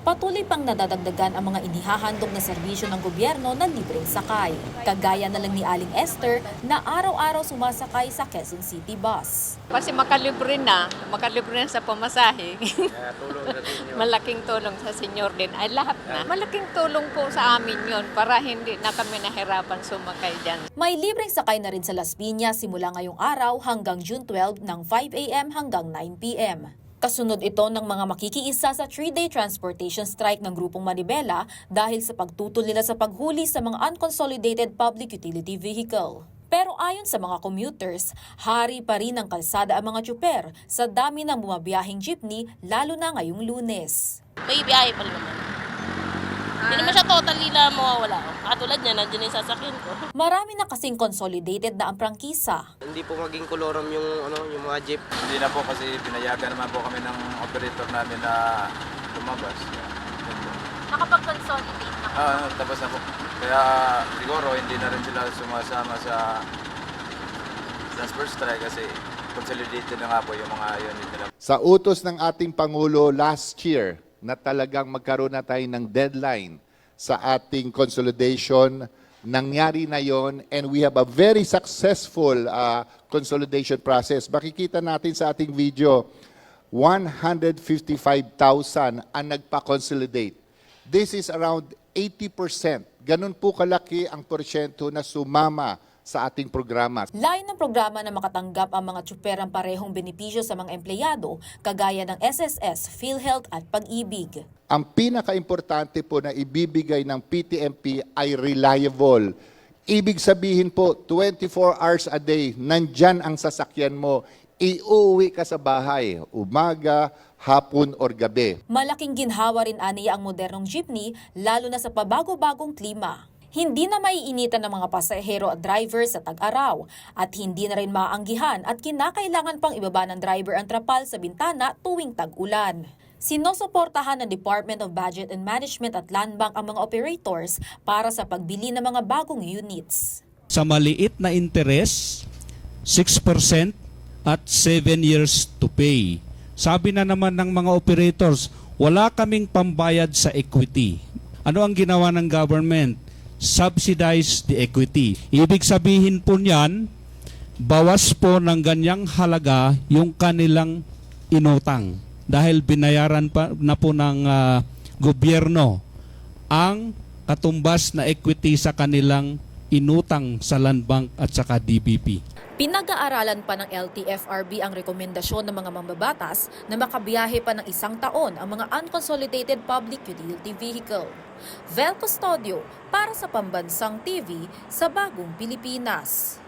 Patuloy pang nadadagdagan ang mga inihahandog na serbisyo ng gobyerno na libreng sakay. Kagaya na lang ni Aling Esther na araw-araw sumasakay sa Quezon City Bus. Kasi makalibre na sa pamasahe. Malaking tulong sa senior din. Ay lahat na. Malaking tulong po sa amin yon para hindi na kami nahirapan sumakay dyan. May libreng sakay na rin sa Las Piñas simula ngayong araw hanggang June 12 ng 5 a.m. hanggang 9 p.m. Kasunod ito ng mga makikiisa sa 3-day transportation strike ng Grupong Manibela dahil sa pagtutol nila sa paghuli sa mga unconsolidated public utility vehicle. Pero ayon sa mga commuters, hari pa rin ng kalsada ang mga tsuper sa dami ng bumabiyahing jeepney lalo na ngayong Lunes. May biyahe pa rin naman. Hindi naman siya totally na mawawala. Katulad niya, nandiyan na yung sasakyan ko. Marami na kasing consolidated na ang prangkisa. Hindi po maging kolorom yung mga jeep. Hindi na po kasi pinayagan naman po kami ng operator namin na lumabas. Nakapag-consolidate na Tapos na po. Kaya siguro hindi na rin sila sumasama sa transport strike kasi consolidated na nga po yung mga unit nila. Sa utos ng ating Pangulo last year na talagang magkaroon na tayo ng deadline sa ating consolidation, nangyari na yon and we have a very successful consolidation process. Makikita natin sa ating video, 155,000 ang nagpa-consolidate. This is around 80%. Ganun po kalaki ang porsyento na sumama sa ating programa. Layo ng programa na makatanggap ang mga tsuperang parehong benepisyo sa mga empleyado, kagaya ng SSS, PhilHealth at Pag-ibig. Ang pinaka-importante po na ibibigay ng PTMP ay reliable. Ibig sabihin po, 24 hours a day, nandyan ang sasakyan mo. Iuwi ka sa bahay, umaga, hapon or gabi. Malaking ginhawa rin aniya ang modernong jeepney, lalo na sa pabago-bagong klima. Hindi na maiinitan ng mga pasahero at driver sa tag-araw at hindi na rin maaanggihan at kinakailangan pang ibaba ng driver ang trapal sa bintana tuwing tag-ulan. Sinusuportahan ng Department of Budget and Management at Land Bank ang mga operators para sa pagbili ng mga bagong units. Sa maliit na interes, 6% at 7 years to pay. Sabi na naman ng mga operators, wala kaming pambayad sa equity. Ano ang ginawa ng government? Subsidize the equity. Ibig sabihin po niyan, bawas po ng ganyang halaga yung kanilang inutang. Dahil binayaran pa na po ng gobyerno ang katumbas na equity sa kanilang inutang sa Land Bank at saka DBP. Pinag-aaralan pa ng LTFRB ang rekomendasyon ng mga mambabatas na makabiyahe pa ng 1 taon ang mga unconsolidated public utility vehicle. Vel Custodio para sa Pambansang TV sa Bagong Pilipinas.